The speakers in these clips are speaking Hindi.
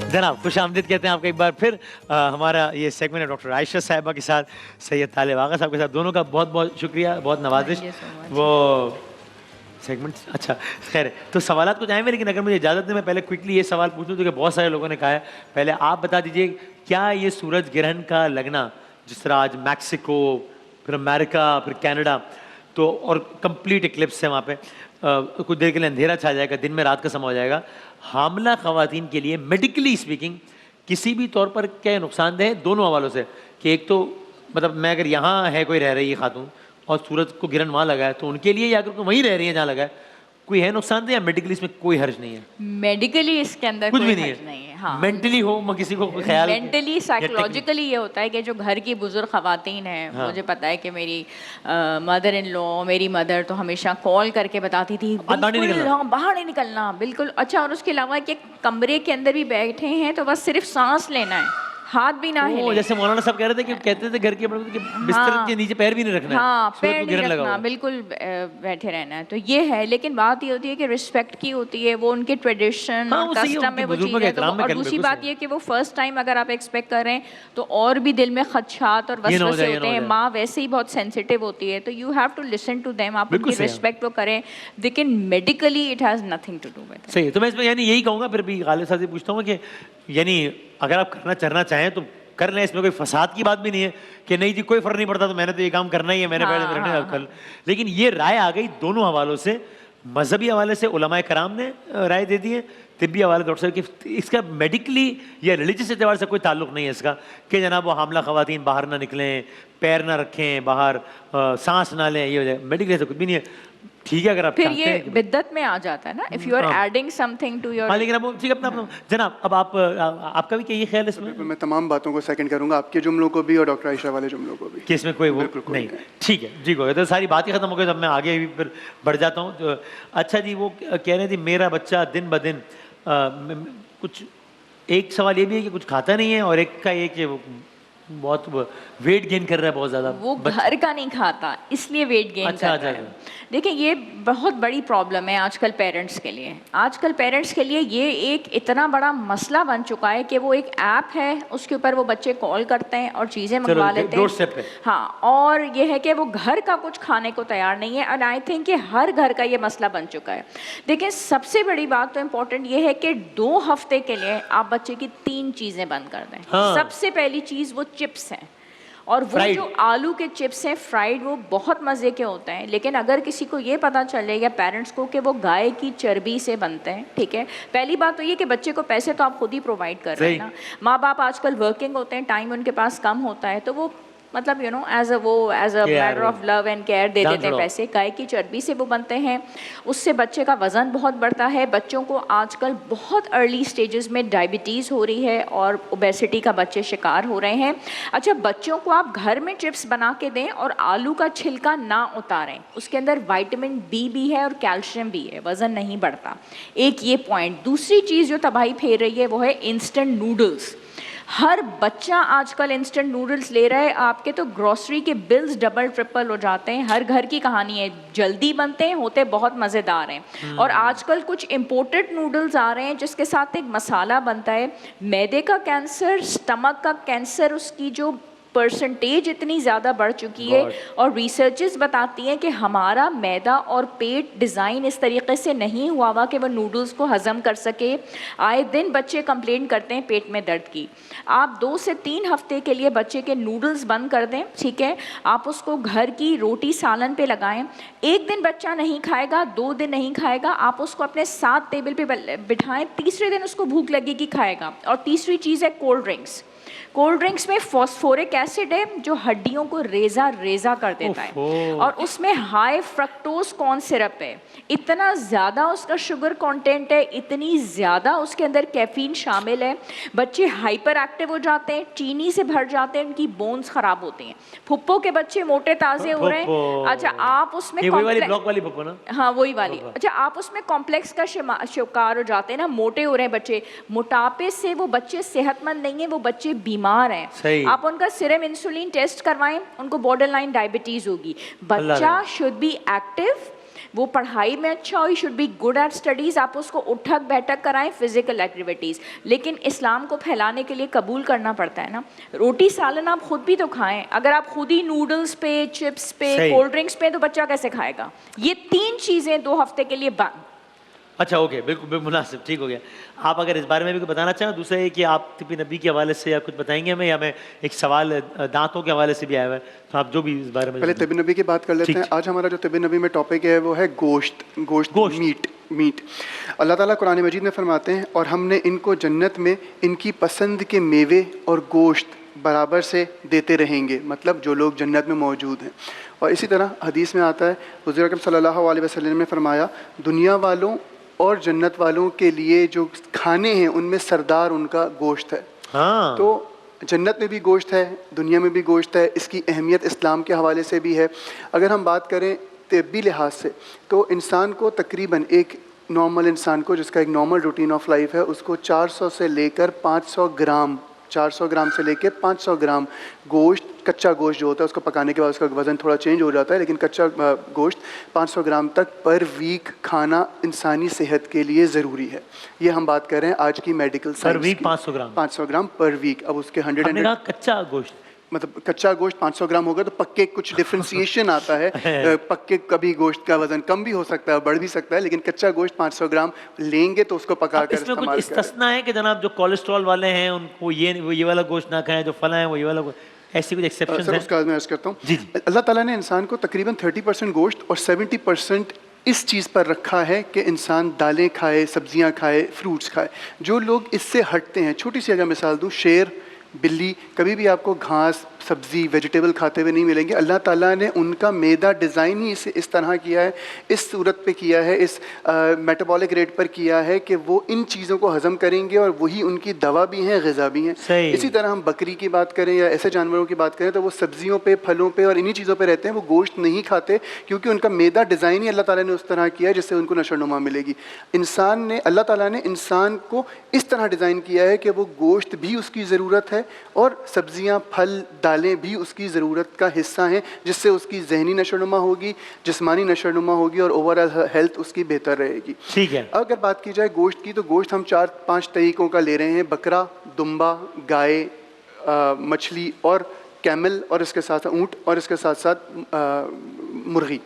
जनाब खुश आमदीद कहते हैं आपका एक बार फिर हमारा ये सेगमेंट है डॉक्टर आयशा साहिबा के साथ सैयद तालिब आगा साहब के साथ, दोनों का बहुत बहुत शुक्रिया, बहुत नवाजिश। वो सेगमेंट अच्छा खैर है। तो सवाल कुछ आए हैं, लेकिन अगर मुझे इजाज़त दें मैं पहले क्विकली ये सवाल पूछूं तो कि बहुत सारे लोगों ने कहा है, पहले आप बता दीजिए क्या ये सूरज ग्रहण का लगना जिस तरह आज मैक्सिको फिर अमेरिका फिर कनाडा तो और कंप्लीट इक्लिप्स है वहाँ पे, कुछ देर के लिए अंधेरा छा जाएगा, दिन में रात का समय हो जाएगा, हामला खवातीन के लिए मेडिकली स्पीकिंग किसी भी तौर पर क्या नुकसानदेह है? दोनों हवालों से कि एक तो मतलब मैं अगर यहाँ है कोई रह रही है खातून और सूरज को गिरन वहाँ लगा है तो उनके लिए, या अगर कोई वहीं रह रही है जहाँ लगा है, कोई है नुकसानदेह या मेडिकली इसमें कोई हर्ज नहीं है? मेडिकली इसके अंदर कुछ कोई भी हर्ज नहीं है। हाँ, मेंटली हो मैं किसी को ख्याल, मेंटली साइकोलॉजिकली ये होता है कि जो घर की बुजुर्ग खवातीन हैं, हाँ। मुझे पता है कि मेरी मदर इन लॉ, मेरी मदर तो हमेशा कॉल करके बताती थी बिल्कुल हाँ बाहर नहीं निकलना बिल्कुल। अच्छा, और उसके अलावा कि कमरे के अंदर भी बैठे हैं तो बस सिर्फ सांस लेना है, हाथ भी ना हिले। जैसे मौलाना साहब कह रहे थे कि कहते थे घर के बड़े कि बिस्तर के नीचे पैर भी नहीं रखना है, हाँ पैर नहीं गिरन रखना, बिल्कुल बैठे रहना है। तो ये है, लेकिन बात ये होती है कि रिस्पेक्ट की होती है, वो उनके ट्रेडिशन और कस्टम में वो चीज़ है। और दूसरी बात ये कि वो फर्स्ट टाइम अगर आप एक्सपेक्ट कर रहे हैं तो और भी दिल में खदशात और वसवसे होते हैं। माँ वैसे ही बहुत सेंसिटिव होती है, तो you have to listen to them, आप उनकी रिस्पेक्ट वो करें, लेकिन medically it has nothing to do with. सही, तो मैं इसमें यानी यही कहूँगा, फिर भी गालिब साहब से पूछता हूँ कि यानी अगर आप करना चाहें तो कर लें, इसमें कोई फसाद की बात भी नहीं है कि नहीं जी कोई फर्क नहीं पड़ता तो मैंने तो ये काम करना ही है, मैंने कल। लेकिन ये राय आ गई दोनों हवालों से, मजहबी हवाले से उलमाए कराम ने राय दे दी है, तिब्बी हवाले डॉक्टर साहब की इसका मेडिकली या रिलीजियस एतबार से कोई ताल्लुक नहीं है इसका कि जनाब वो हामला खवातीन बाहर ना निकलें, पैर ना रखें बाहर, सांस ना लें, ये हो जाए, मेडिकली से कुछ भी नहीं है। ठीक है, अगर आप फिर ये बिद्दत में आ जाता है ना, if you are adding something to your. हाँ, लेकिन अब ठीक है अपना जनाब, अब आपका भी क्या ये ख्याल है इसमें? मैं तमाम बातों को सेकंड करूंगा, आपके जुमलों को भी और डॉक्टर आयशा वाले जुमलों को भी, कि इसमें कोई वो नहीं। ठीक है जी, तो सारी बात ही खत्म हो गई, तो मैं आगे भी फिर बढ़ जाता हूँ। तो अच्छा जी, वो कह रहे थे मेरा बच्चा दिन ब दिन कुछ, एक सवाल ये भी है कि कुछ खाता नहीं है और एक का ये कि बहुत वेट गेन कर रहा है बहुत ज़्यादा। वो घर का नहीं खाता इसलिए वेट गेन कर रहा है। देखिए ये बहुत बड़ी प्रॉब्लम है आजकल पेरेंट्स के लिए। आजकल पेरेंट्स के लिए ये एक इतना बड़ा मसला बन चुका है कि वो एक ऐप है, उसके ऊपर वो बच्चे कॉल करते हैं और चीज़ें मंगवा लेते हैं। हाँ, और ये है कि वो घर का कुछ खाने को तैयार नहीं है। एंड आई थिंक कि हर घर का ये मसला बन चुका है। देखिए सबसे बड़ी बात तो इम्पोर्टेंट ये है कि 2 हफ्ते के लिए आप बच्चे की 3 चीज़ें बंद कर दें। हाँ। सबसे पहली चीज़ वो चिप्स हैं, और वो जो आलू के चिप्स हैं फ्राइड, वो बहुत मज़े के होते हैं, लेकिन अगर किसी को ये पता चलेगा पेरेंट्स को कि वो गाय की चर्बी से बनते हैं, ठीक है, पहली बात तो ये कि बच्चे को पैसे तो आप खुद ही प्रोवाइड कर रहे हैं ना। माँ बाप आजकल वर्किंग होते हैं, टाइम उनके पास कम होता है, तो वो मतलब you know as a matter of love and care दे देते हैं पैसे। गाय की चर्बी से वो बनते हैं, उससे बच्चे का वज़न बहुत बढ़ता है। बच्चों को आजकल बहुत अर्ली स्टेजेस में डायबिटीज़ हो रही है और ओबेसिटी का बच्चे शिकार हो रहे हैं। अच्छा, बच्चों को आप घर में चिप्स बना के दें और आलू का छिलका ना उतारें, उसके अंदर विटामिन बी भी है और कैल्शियम भी है, वज़न नहीं बढ़ता। एक ये पॉइंट। दूसरी चीज़ जो तबाही फेर रही है वो है इंस्टेंट नूडल्स। हर बच्चा आजकल इंस्टेंट नूडल्स ले रहा है, आपके तो ग्रॉसरी के बिल्स डबल ट्रिपल हो जाते हैं। हर घर की कहानी है, जल्दी बनते हैं, होते बहुत मज़ेदार हैं। और आजकल कुछ इम्पोर्टेड नूडल्स आ रहे हैं जिसके साथ एक मसाला बनता है। मैदे का कैंसर, स्टमक का कैंसर, उसकी जो परसेंटेज इतनी ज़्यादा बढ़ चुकी है, और रिसर्चेस बताती हैं कि हमारा मैदा और पेट डिज़ाइन इस तरीके से नहीं हुआ हुआ कि वो नूडल्स को हज़म कर सके। आए दिन बच्चे कंप्लेन करते हैं पेट में दर्द की। आप 2 से 3 हफ्ते के लिए बच्चे के नूडल्स बंद कर दें, ठीक है, आप उसको घर की रोटी सालन पे लगाएं। एक दिन बच्चा नहीं खाएगा, 2 दिन नहीं खाएगा, आप उसको अपने साथ टेबल पे बिठाएं, तीसरे दिन उसको भूख लगेगी, खाएगा। और तीसरी चीज़ है कोल्ड ड्रिंक्स। कोल्ड ड्रिंक्स में फॉस्फोरिक एसिड है जो हड्डियों को रेजा कर देता है, और उसमें हाई फ्रक्टोज कॉर्न सिरप है। इतना ज़्यादा उसका शुगर कंटेंट है, इतनी ज़्यादा उसके अंदर कैफीन शामिल है। बच्चे हाइपर एक्टिव हो जाते हैं, चीनी से भर जाते हैं, उनकी बोन्स ख़राब होती हैं। फुप्पो के बच्चे मोटे ताज़े हो रहे हैं। अच्छा, आप उसमें हाँ वही वाली। अच्छा, आप उसमें कॉम्प्लेक्स का शिकार हो जाते हैं ना, मोटे हो रहे हैं बच्चे। मोटापे से वो बच्चे सेहतमंद नहीं है, वो बच्चे बीमार हैं। आप उनका सीरम इंसुलिन टेस्ट करवाएं, उनको बॉर्डर लाइन डायबिटीज होगी। बच्चा शुड बी एक्टिव, वो पढ़ाई में अच्छा हो, he should be good at studies, आप उसको उठक बैठक कराएं, फिजिकल एक्टिविटीज़, लेकिन इस्लाम को फैलाने के लिए कबूल करना पड़ता है ना। रोटी सालन आप खुद भी तो खाएं, अगर आप खुद ही नूडल्स पे, चिप्स पे, कोल्ड ड्रिंक्स पे, तो बच्चा कैसे खाएगा? ये 3 चीज़ें 2 हफ्ते के लिए बंद। अच्छा, ओके, बिल्कुल बिल्कुल मुनासिब, ठीक हो गया। आप अगर इस बारे में भी कुछ बताना चाहें। दूसरा ये कि आप तिब्बी नबी के हवाले से या कुछ बताएंगे हमें, या मैं एक सवाल दांतों के हवाले से भी आया हुआ है, तो आप जो भी इस बारे में पहले तिब्बी नबी की बात कर लेते हैं। आज हमारा जो तिब्बी नबी में टॉपिक है वो है गोश्त, मीट। अल्लाह ताला कुरान मजीद में फरमाते हैं, और हमने इनको जन्नत में इनकी पसंद के मेवे और गोश्त बराबर से देते रहेंगे, मतलब जो लोग जन्नत में मौजूद हैं। और इसी तरह हदीस में आता है, हुज़ूर अकरम सल्लल्लाहु अलैहि वसल्लम ने फरमाया, दुनिया वालों और जन्नत वालों के लिए जो खाने हैं उनमें सरदार उनका गोश्त है। हाँ। तो जन्नत में भी गोश्त है, दुनिया में भी गोश्त है। इसकी अहमियत इस्लाम के हवाले से भी है। अगर हम बात करें तिब्बी लिहाज से, तो इंसान को तकरीबन, एक नॉर्मल इंसान को जिसका एक नॉर्मल रूटीन ऑफ लाइफ है, उसको 400 से लेकर 500 ग्राम 400 ग्राम से लेकर 500 ग्राम गोश्त, कच्चा गोश्त जो होता है, उसको पकाने के बाद उसका वज़न थोड़ा चेंज हो जाता है, लेकिन कच्चा गोश्त 500 ग्राम तक पर वीक खाना इंसानी सेहत के लिए ज़रूरी है। ये हम बात कर रहे हैं आज की मेडिकल साइंस। पर वीक 500 ग्राम पर वीक। अब उसके 100 कच्चा गोश्त, मतलब कच्चा गोश्त 500 ग्राम होगा तो पक्के कुछ डिफ्रेंसिएशन आता है। पक्के कभी गोश्त का वजन कम भी हो सकता है, बढ़ भी सकता है, लेकिन कच्चा गोश्त 500 ग्राम लेंगे तो उसको पका कर इसमें कुछ इस्तिस्ना है कि जनाब जो कोलेस्ट्रॉल वाले हैं उनको ये वाला गोश्त ना खाएं, जो फला है वो ये वाला, ऐसी कुछ एक्सेप्शन है? उसका मैं अर्ज करता हूँ। अल्लाह ताला ने इंसान को तकरीबन 30% गोश्त और 70% इस चीज़ पर रखा है कि इंसान दालें खाए, सब्जियां खाए, फ्रूट्स खाए। जो लोग इससे हटते हैं, छोटी सी अगर मिसाल दूँ, शेर, बिल्ली कभी भी आपको घास, सब्ज़ी, वेजिटेबल खाते हुए नहीं मिलेंगे। अल्लाह ताला ने उनका मैदा डिज़ाइन ही इस तरह किया है, इस सूरत पे किया है, इस मेटाबॉलिक रेट पर किया है कि वो इन चीज़ों को हज़म करेंगे और वही उनकी दवा भी हैं, ग़िज़ा भी हैं। इसी तरह हम बकरी की बात करें या ऐसे जानवरों की बात करें तो वो सब्जियों पे, फलों पे और इन्हीं चीज़ों पे रहते हैं, वो गोश्त नहीं खाते, क्योंकि उनका मैदा डिज़ाइन ही अल्लाह ताला ने उस तरह किया है जिससे उनको नशोनुमा मिलेगी। अल्लाह ताला ने इंसान को इस तरह डिज़ाइन किया है कि वो गोश्त भी उसकी ज़रूरत है और सब्जियाँ, फल, दालें भी उसकी ज़रूरत का हिस्सा हैं, जिससे उसकी जहनी नशोनुमा होगी, जिस्मानी नशोनुमा होगी और ओवरऑल हेल्थ उसकी बेहतर रहेगी। ठीक है। अगर बात की जाए गोश्त की, तो गोश्त हम 4-5 तरीक़ों का ले रहे हैं। बकरा, दुम्बा, गाय, मछली और कैमल, और इसके साथ ऊँट, और इसके साथ साथ मुर्गी।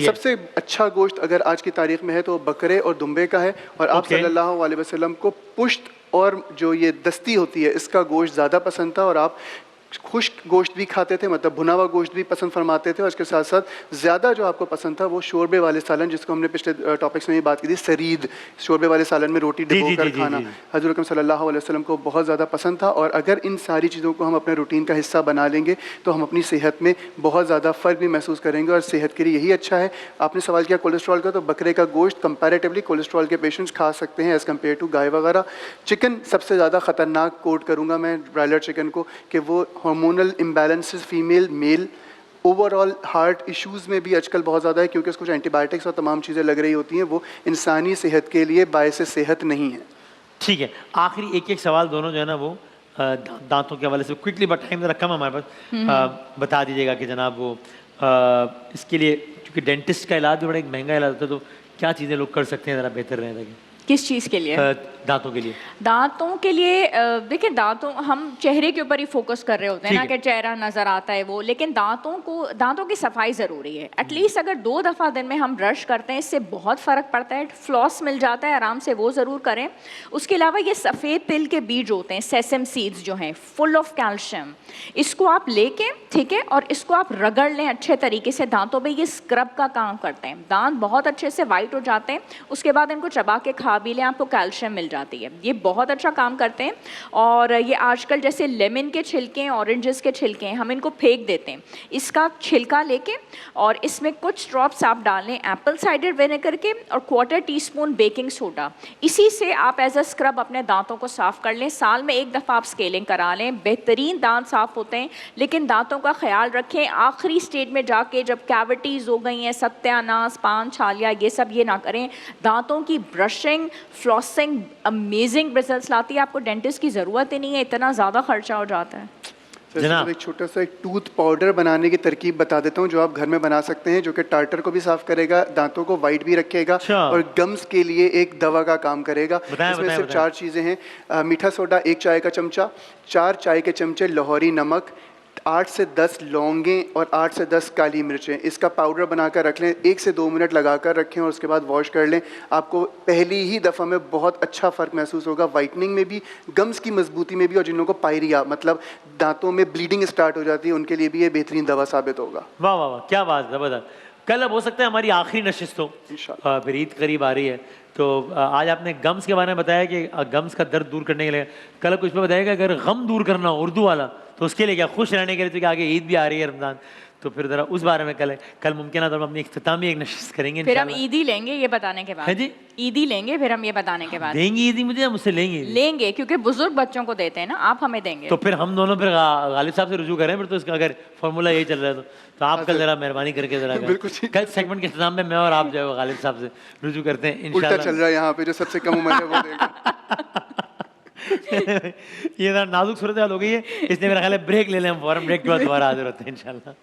सबसे अच्छा गोश्त अगर आज की तारीख़ में है तो बकरे और दुम्बे का है। और आप सल्लल्लाहु अलैहि वसल्लम को पुश्त और जो ये दस्ती होती है इसका गोश्त ज़्यादा पसंद था, और आप खुश्क गोश्त भी खाते थे, मतलब भुना हुआ गोश्त भी पसंद फरमाते थे। और इसके साथ साथ ज़्यादा जो आपको पसंद था वो शोरबे वाले सालन, जिसको हमने पिछले टॉपिक्स में भी बात की थी, सरीद, शोरबे वाले सालन में रोटी डुबो कर खाना, हज़रत अकरम सल्लल्लाहु अलैहि वसल्लम को बहुत ज़्यादा पसंद था। और अगर इन सारी चीज़ों को हम अपने रूटीन का हिस्सा बना लेंगे तो हम अपनी सेहत में बहुत ज़्यादा फ़र्क भी महसूस करेंगे, और सेहत के लिए यही अच्छा है। आपने सवाल किया कोलेस्ट्रॉल का, तो बकरे का गोश्त कंपैरेटिवली कोलेस्ट्रॉल के पेशेंट्स खा सकते हैं एज़ कम्पेयर टू गाय वगैरह। चिकन सबसे ज़्यादा ख़तरनाक कोट करूँगा मैं ब्रायलर चिकन को, कि वो hormonal balances female male, overall heart issues में भी आजकल बहुत ज़्यादा है, क्योंकि उसको जो एंटीबायोटिक्स और तमाम चीज़ें लग रही होती हैं वो इंसानी सेहत के लिए बायस सेहत नहीं है। ठीक है, आखिरी एक सवाल दोनों जो है ना वो दांतों के हवाले से क्विकली, बट टाइम ज़रा कम हमारे पास, बता दीजिएगा कि जनाब वो इसके लिए, क्योंकि डेंटिस्ट का इलाज भी बड़ा एक महंगा इलाज होता है, तो क्या चीज़ें लोग कर सकते हैं ज़रा बेहतर रहने लगे? किस चीज़ के लिए? दांतों के लिए। दांतों के लिए देखिए, दांतों, हम चेहरे के ऊपर ही फोकस कर रहे होते हैं ना, कि चेहरा नज़र आता है वो, लेकिन दांतों की सफाई ज़रूरी है। एटलीस्ट अगर 2 दफ़ा दिन में हम ब्रश करते हैं, इससे बहुत फ़र्क पड़ता है। फ्लॉस मिल जाता है आराम से, वो ज़रूर करें। उसके अलावा ये सफ़ेद तिल के बीज होते हैं, सेसम सीड्स, जो हैं फुल ऑफ कैल्शियम, इसको आप लेके, ठीक है, और इसको आप रगड़ लें अच्छे तरीके से दांतों पे। ये स्क्रब का काम करते हैं, दांत बहुत अच्छे से वाइट हो जाते हैं। उसके बाद इनको चबा के खा भी लें, आपको कैल्शियम मिल जाती है। ये बहुत अच्छा काम करते हैं। और ये आजकल जैसे लेमन के छिलके, ऑरेंजेस के छिलके हैं, हम इनको फेंक देते हैं। इसका छिलका लेके और इसमें कुछ ड्रॉप्स आप डालें एप्पल साइडर विनेगर के और 1/4 टीस्पून बेकिंग सोडा। इसी से आप एज अ स्क्रब अपने दांतों को साफ़ कर लें। साल में 1 दफ़ा आप स्केलिंग करा लें, बेहतरीन दांत साफ़ होते हैं। लेकिन दांतों का ख्याल रखें, आखिरी स्टेज में जाके जब कैविटीज़ हो गई हैं, सत्यानाश, पान छालिया, ये सब ये ना करें। दांतों की ब्रशिंग, फ्लॉसिंग अमेजिंग रिजल्ट्स लाती है। आपको डेंटिस्ट की ज़रूरत ही नहीं है, इतना ज़्यादा खर्चा हो जाता है। तो जनाब। एक छोटा सा एक टूथ पाउडर बनाने की तरकीब बता देता हूँ जो आप घर में बना सकते हैं, जो कि टार्टर को भी साफ करेगा, दांतों को वाइट भी रखेगा अच्छा। और गम्स के लिए एक दवा का काम करेगा। बताएं, इसमें बताएं, सिर्फ बताएं। 4 चीज़ें हैं। मीठा सोडा 1 चाय का चमचा, 4 चाय के चमचे लाहौरी नमक, 8 से 10 लौंगें और 8 से 10 काली मिर्चें। इसका पाउडर बनाकर रख लें, 1 से 2 मिनट लगाकर रखें और उसके बाद वॉश कर लें। आपको पहली ही दफ़ा में बहुत अच्छा फ़र्क महसूस होगा, वाइटनिंग में भी, गम्स की मजबूती में भी, और जिन लोगों को पायरिया मतलब दांतों में ब्लीडिंग स्टार्ट हो जाती है उनके लिए भी ये बेहतरीन दवा साबित होगा। वाह वाह वाह, क्या बात, जबरदस्त। कल अब हो सकता है हमारी आखिरी नशिस्त हो, इंशाल्लाह। फिर ईद करीब आ रही है, तो आज आपने गम्स के बारे में बताया कि गम्स का दर्द दूर करने के लिए, कल कुछ पे बताया कि अगर गम दूर करना हो उर्दू वाला, तो उसके लिए क्या, खुश रहने के लिए, तो कि आगे ईद भी आ रही है रमज़ान, तो फिर ज़रा उस बारे में कल मुमकिन है तो हम अपनी इख्तितामी एक नशिस्त करेंगे फिर हम इंशाल्लाह। ईदी लेंगे ये बताने के है बाद। जी? ईदी लेंगे फिर हम ये बताने के बाद। देंगी ईदी मुझे या मुझसे लेंगी ईदी? लेंगे क्योंकि बुजुर्ग बच्चों को देते हैं ना, आप हमें देंगे। तो फिर हम दोनों फिर गालिब साहब से रुजू करें फिर, तो इसका अगर फॉर्मूला यही चल रहा है तो आप कल जरा मेहरबानी करके जरा बिल्कुल ठीक। कल सेगमेंट के इंतजाम में मैं और आप जो है वो गालिब साहब से रुजू करते हैं उल्टा इंशाल्लाह। चल रहा है यहाँ पे, जो सबसे कम उम्र है वो देगा। ये जरा नाजुक सूरत हाल हो गई है, इसलिए मेरा ख्याल है ब्रेक ले लें हम, फौरन ब्रेक के बाद दोबारा हाजिर होते हैं इंशाल्लाह।